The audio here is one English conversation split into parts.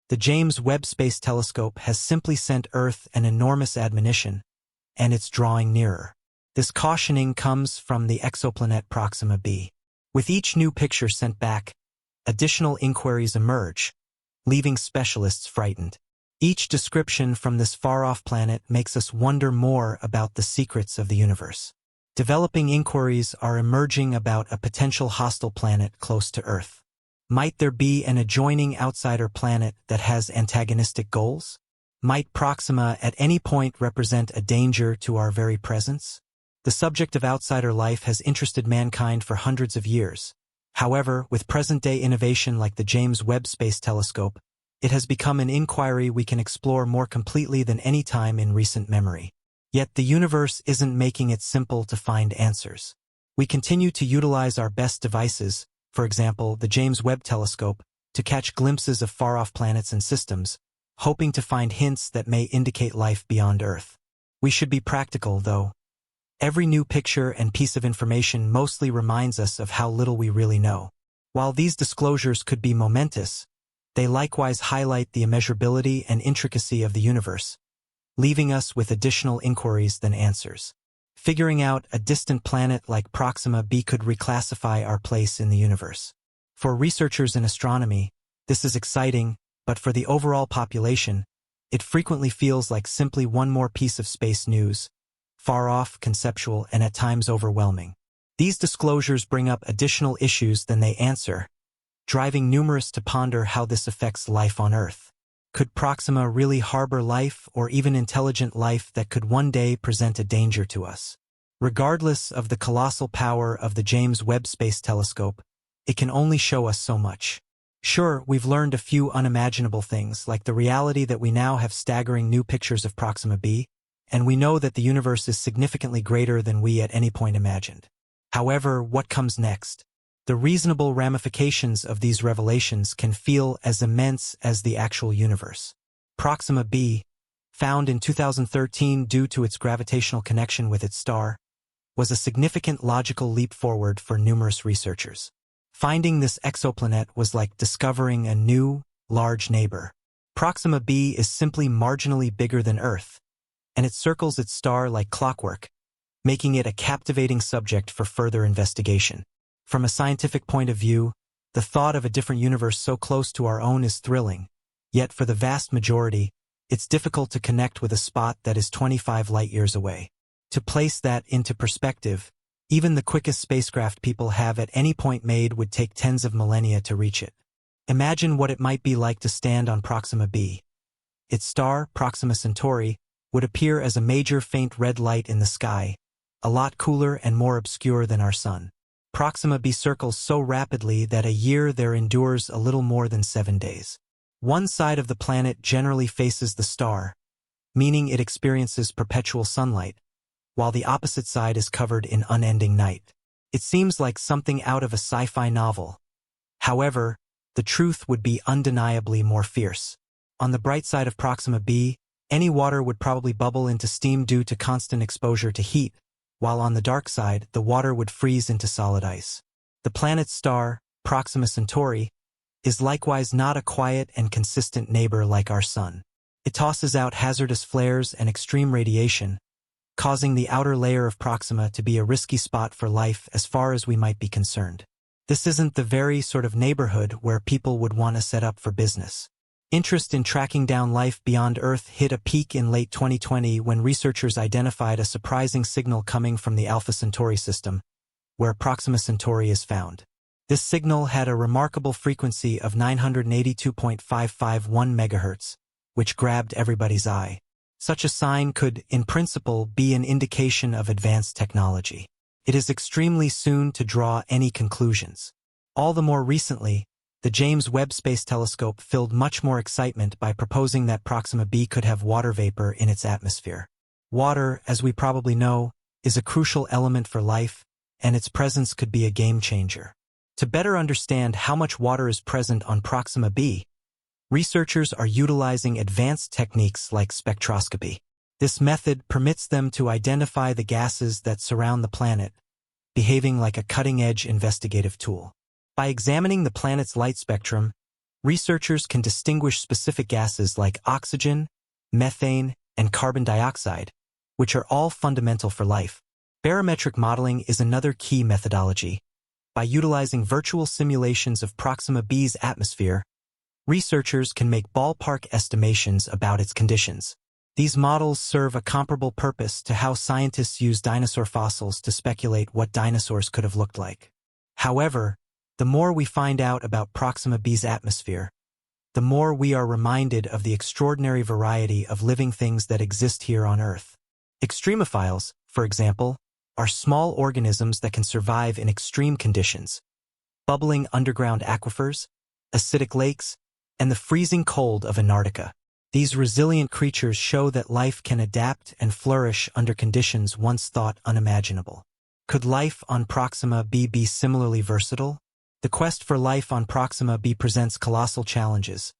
The James Webb Space Telescope has simply sent Earth an enormous admonition, and it's drawing nearer. This cautioning comes from the exoplanet Proxima B. With each new picture sent back, additional inquiries emerge, leaving specialists frightened. Each description from this far-off planet makes us wonder more about the secrets of the universe. Developing inquiries are emerging about a potential hostile planet close to Earth. Might there be an adjoining outsider planet that has antagonistic goals? Might Proxima at any point represent a danger to our very presence? The subject of outsider life has interested mankind for hundreds of years. However, with present-day innovation like the James Webb Space Telescope, it has become an inquiry we can explore more completely than any time in recent memory. Yet the universe isn't making it simple to find answers. We continue to utilize our best devices, for example, the James Webb Telescope, to catch glimpses of far-off planets and systems, hoping to find hints that may indicate life beyond Earth. We should be practical, though. Every new picture and piece of information mostly reminds us of how little we really know. While these disclosures could be momentous, they likewise highlight the immeasurability and intricacy of the universe, leaving us with additional inquiries than answers. Figuring out a distant planet like Proxima B could reclassify our place in the universe. For researchers in astronomy, this is exciting, but for the overall population, it frequently feels like simply one more piece of space news, far off, conceptual, and at times overwhelming. These disclosures bring up additional issues than they answer, driving numerous to ponder how this affects life on Earth. Could Proxima really harbor life or even intelligent life that could one day present a danger to us? Regardless of the colossal power of the James Webb Space Telescope, it can only show us so much. Sure, we've learned a few unimaginable things, like the reality that we now have staggering new pictures of Proxima B, and we know that the universe is significantly greater than we at any point imagined. However, what comes next? The reasonable ramifications of these revelations can feel as immense as the actual universe. Proxima B, found in 2013 due to its gravitational connection with its star, was a significant logical leap forward for numerous researchers. Finding this exoplanet was like discovering a new, large neighbor. Proxima B is simply marginally bigger than Earth, and it circles its star like clockwork, making it a captivating subject for further investigation. From a scientific point of view, the thought of a different universe so close to our own is thrilling, yet for the vast majority, it's difficult to connect with a spot that is 25 light-years away. To place that into perspective, even the quickest spacecraft people have at any point made would take tens of millennia to reach it. Imagine what it might be like to stand on Proxima B. Its star, Proxima Centauri, would appear as a major faint red light in the sky, a lot cooler and more obscure than our Sun. Proxima B circles so rapidly that a year there endures a little more than 7 days. One side of the planet generally faces the star, meaning it experiences perpetual sunlight, while the opposite side is covered in unending night. It seems like something out of a sci-fi novel. However, the truth would be undeniably more fierce. On the bright side of Proxima B, any water would probably bubble into steam due to constant exposure to heat, while on the dark side, the water would freeze into solid ice. The planet's star, Proxima Centauri, is likewise not a quiet and consistent neighbor like our Sun. It tosses out hazardous flares and extreme radiation, causing the outer layer of Proxima to be a risky spot for life as far as we might be concerned. This isn't the very sort of neighborhood where people would want to set up for business. Interest in tracking down life beyond Earth hit a peak in late 2020 when researchers identified a surprising signal coming from the Alpha Centauri system, where Proxima Centauri is found. This signal had a remarkable frequency of 982.551 MHz, which grabbed everybody's eye. Such a sign could, in principle, be an indication of advanced technology. It is extremely soon to draw any conclusions. All the more recently, the James Webb Space Telescope filled much more excitement by proposing that Proxima B could have water vapor in its atmosphere. Water, as we probably know, is a crucial element for life, and its presence could be a game changer. To better understand how much water is present on Proxima B, researchers are utilizing advanced techniques like spectroscopy. This method permits them to identify the gases that surround the planet, behaving like a cutting-edge investigative tool. By examining the planet's light spectrum, Researchers can distinguish specific gases like oxygen, methane, and carbon dioxide, which are all fundamental for life. Barometric modeling is another key methodology. By utilizing virtual simulations of Proxima B's atmosphere, researchers can make ballpark estimations about its conditions. These models serve a comparable purpose to how scientists use dinosaur fossils to speculate what dinosaurs could have looked like. However, the more we find out about Proxima B's atmosphere, the more we are reminded of the extraordinary variety of living things that exist here on Earth. Extremophiles, for example, are small organisms that can survive in extreme conditions, bubbling underground aquifers, acidic lakes, and the freezing cold of Antarctica. These resilient creatures show that life can adapt and flourish under conditions once thought unimaginable. Could life on Proxima B be similarly versatile? The quest for life on Proxima B presents colossal challenges,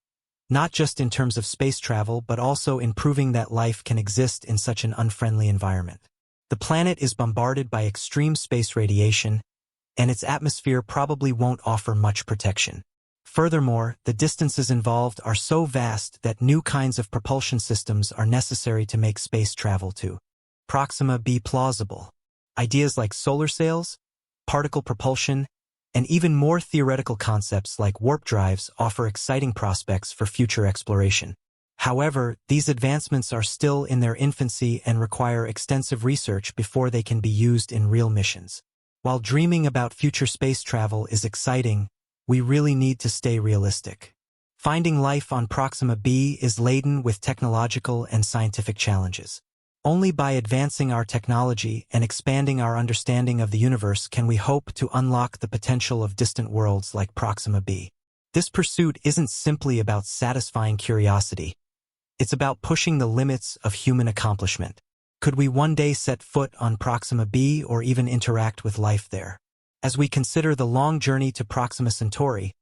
not just in terms of space travel but also in proving that life can exist in such an unfriendly environment. The planet is bombarded by extreme space radiation, and its atmosphere probably won't offer much protection. Furthermore, the distances involved are so vast that new kinds of propulsion systems are necessary to make space travel to Proxima B plausible. Ideas like solar sails, particle propulsion, and even more theoretical concepts like warp drives offer exciting prospects for future exploration. However, these advancements are still in their infancy and require extensive research before they can be used in real missions. While dreaming about future space travel is exciting, we really need to stay realistic. Finding life on Proxima B is laden with technological and scientific challenges. Only by advancing our technology and expanding our understanding of the universe can we hope to unlock the potential of distant worlds like Proxima B. This pursuit isn't simply about satisfying curiosity. It's about pushing the limits of human accomplishment. Could we one day set foot on Proxima B or even interact with life there? As we consider the long journey to Proxima Centauri,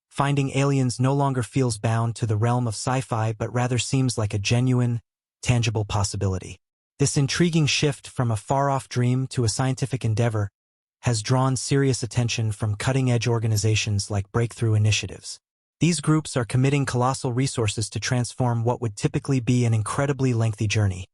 finding aliens no longer feels bound to the realm of sci-fi but rather seems like a genuine, tangible possibility. This intriguing shift from a far-off dream to a scientific endeavor has drawn serious attention from cutting-edge organizations like Breakthrough Initiatives. These groups are committing colossal resources to transform what would typically be an incredibly lengthy journey,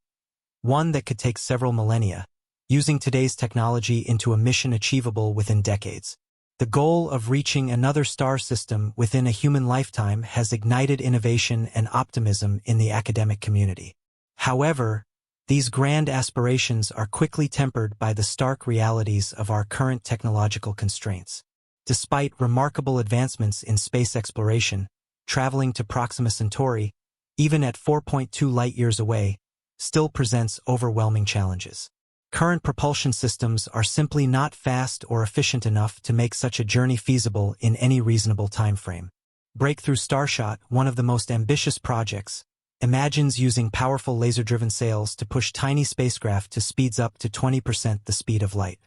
one that could take several millennia, using today's technology into a mission achievable within decades. The goal of reaching another star system within a human lifetime has ignited innovation and optimism in the academic community. However, these grand aspirations are quickly tempered by the stark realities of our current technological constraints. Despite remarkable advancements in space exploration, traveling to Proxima Centauri, even at 4.2 light-years away, still presents overwhelming challenges. Current propulsion systems are simply not fast or efficient enough to make such a journey feasible in any reasonable time frame. Breakthrough Starshot, one of the most ambitious projects, imagines using powerful laser-driven sails to push tiny spacecraft to speeds up to 20% the speed of light.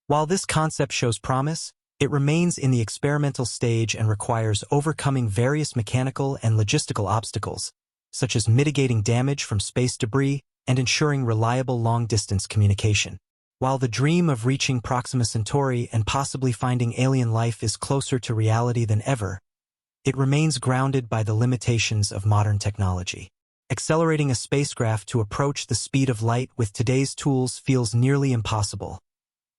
While this concept shows promise, it remains in the experimental stage and requires overcoming various mechanical and logistical obstacles, such as mitigating damage from space debris and ensuring reliable long-distance communication. While the dream of reaching Proxima Centauri and possibly finding alien life is closer to reality than ever, it remains grounded by the limitations of modern technology. Accelerating a spacecraft to approach the speed of light with today's tools feels nearly impossible,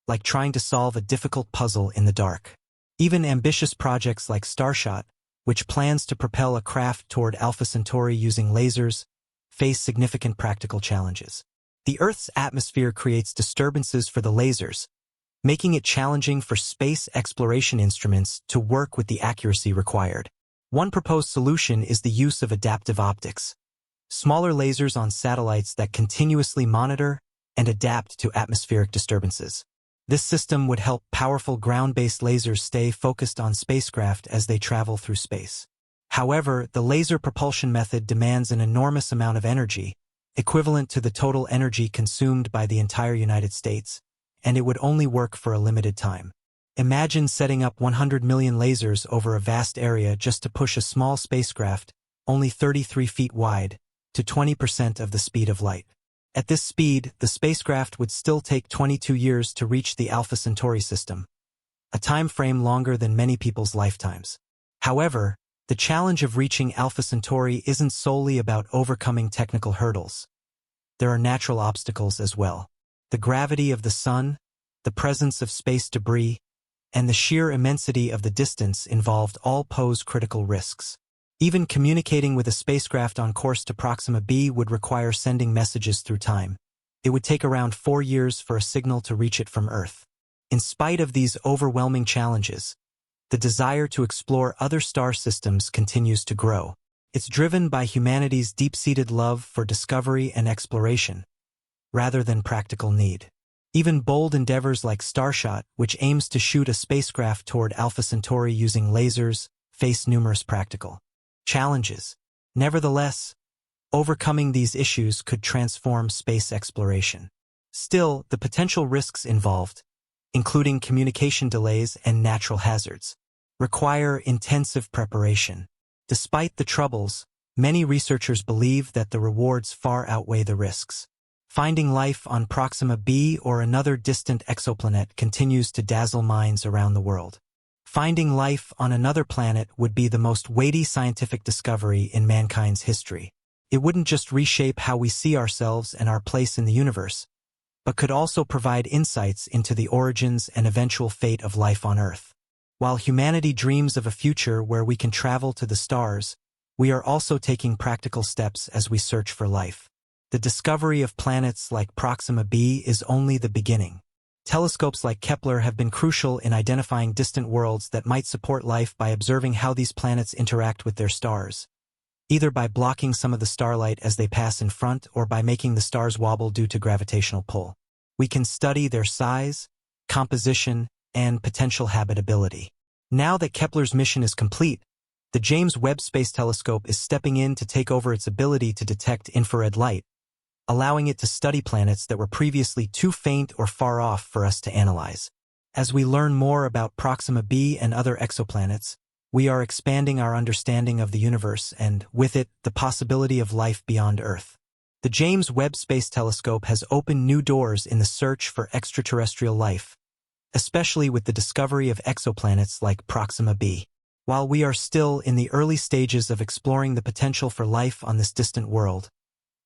like trying to solve a difficult puzzle in the dark. Even ambitious projects like Starshot, which plans to propel a craft toward Alpha Centauri using lasers, face significant practical challenges. The Earth's atmosphere creates disturbances for the lasers, making it challenging for space exploration instruments to work with the accuracy required. One proposed solution is the use of adaptive optics, smaller lasers on satellites that continuously monitor and adapt to atmospheric disturbances. This system would help powerful ground-based lasers stay focused on spacecraft as they travel through space. However, the laser propulsion method demands an enormous amount of energy, equivalent to the total energy consumed by the entire United States, and it would only work for a limited time. Imagine setting up 100 million lasers over a vast area just to push a small spacecraft, only 33 feet wide, to 20% of the speed of light. At this speed, the spacecraft would still take 22 years to reach the Alpha Centauri system, a time frame longer than many people's lifetimes. However, The challenge of reaching Alpha Centauri isn't solely about overcoming technical hurdles. There are natural obstacles as well. The gravity of the Sun, the presence of space debris, and the sheer immensity of the distance involved all pose critical risks. Even communicating with a spacecraft on course to Proxima B would require sending messages through time. It would take around 4 years for a signal to reach it from Earth. In spite of these overwhelming challenges, the desire to explore other star systems continues to grow. It's driven by humanity's deep-seated love for discovery and exploration, rather than practical need. Even bold endeavors like Starshot, which aims to shoot a spacecraft toward Alpha Centauri using lasers, face numerous practical challenges. Nevertheless, overcoming these issues could transform space exploration. Still, the potential risks involved, including communication delays and natural hazards, require intensive preparation. Despite the troubles, many researchers believe that the rewards far outweigh the risks. Finding life on Proxima B or another distant exoplanet continues to dazzle minds around the world. Finding life on another planet would be the most weighty scientific discovery in mankind's history. It wouldn't just reshape how we see ourselves and our place in the universe, but could also provide insights into the origins and eventual fate of life on Earth. While humanity dreams of a future where we can travel to the stars, we are also taking practical steps as we search for life. The discovery of planets like Proxima B is only the beginning. Telescopes like Kepler have been crucial in identifying distant worlds that might support life by observing how these planets interact with their stars, either by blocking some of the starlight as they pass in front or by making the stars wobble due to gravitational pull. We can study their size, composition, and potential habitability. Now that Kepler's mission is complete, the James Webb Space Telescope is stepping in to take over its ability to detect infrared light, allowing it to study planets that were previously too faint or far off for us to analyze. As we learn more about Proxima B and other exoplanets, we are expanding our understanding of the universe and, with it, the possibility of life beyond Earth. The James Webb Space Telescope has opened new doors in the search for extraterrestrial life, especially with the discovery of exoplanets like Proxima B. While we are still in the early stages of exploring the potential for life on this distant world,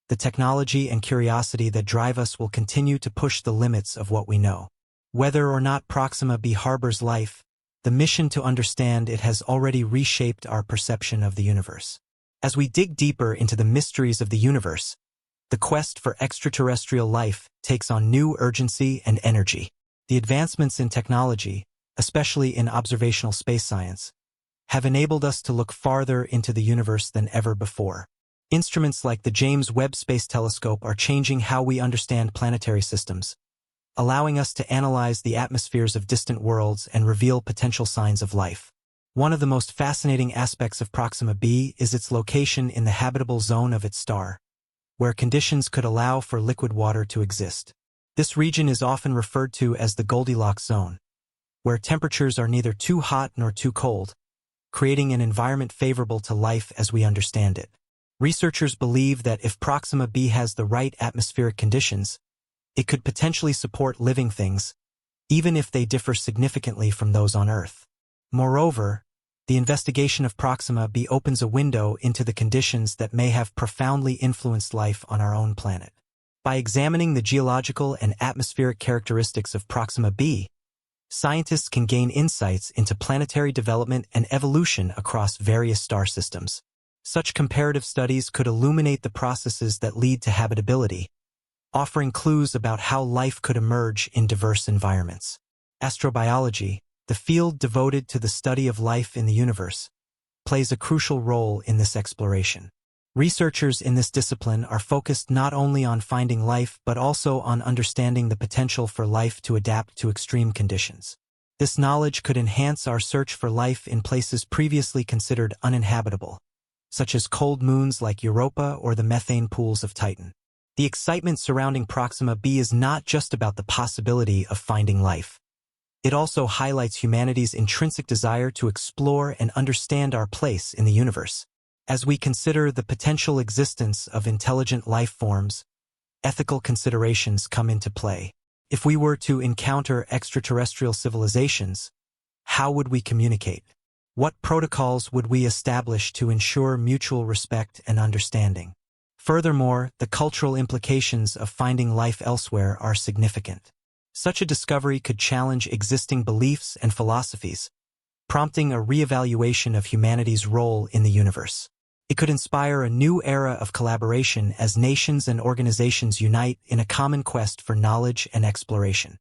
the technology and curiosity that drive us will continue to push the limits of what we know. Whether or not Proxima B harbors life, the mission to understand it has already reshaped our perception of the universe. As we dig deeper into the mysteries of the universe, the quest for extraterrestrial life takes on new urgency and energy. The advancements in technology, especially in observational space science, have enabled us to look farther into the universe than ever before. Instruments like the James Webb Space Telescope are changing how we understand planetary systems, allowing us to analyze the atmospheres of distant worlds and reveal potential signs of life. One of the most fascinating aspects of Proxima B is its location in the habitable zone of its star, where conditions could allow for liquid water to exist. This region is often referred to as the Goldilocks zone, where temperatures are neither too hot nor too cold, creating an environment favorable to life as we understand it. Researchers believe that if Proxima B has the right atmospheric conditions, it could potentially support living things, even if they differ significantly from those on Earth. Moreover, the investigation of Proxima B opens a window into the conditions that may have profoundly influenced life on our own planet. By examining the geological and atmospheric characteristics of Proxima B, scientists can gain insights into planetary development and evolution across various star systems. Such comparative studies could illuminate the processes that lead to habitability, offering clues about how life could emerge in diverse environments. Astrobiology, the field devoted to the study of life in the universe, plays a crucial role in this exploration. Researchers in this discipline are focused not only on finding life but also on understanding the potential for life to adapt to extreme conditions. This knowledge could enhance our search for life in places previously considered uninhabitable, such as cold moons like Europa or the methane pools of Titan. The excitement surrounding Proxima B is not just about the possibility of finding life. It also highlights humanity's intrinsic desire to explore and understand our place in the universe. As we consider the potential existence of intelligent life forms, ethical considerations come into play. If we were to encounter extraterrestrial civilizations, how would we communicate? What protocols would we establish to ensure mutual respect and understanding? Furthermore, the cultural implications of finding life elsewhere are significant. Such a discovery could challenge existing beliefs and philosophies, prompting a reevaluation of humanity's role in the universe. It could inspire a new era of collaboration as nations and organizations unite in a common quest for knowledge and exploration.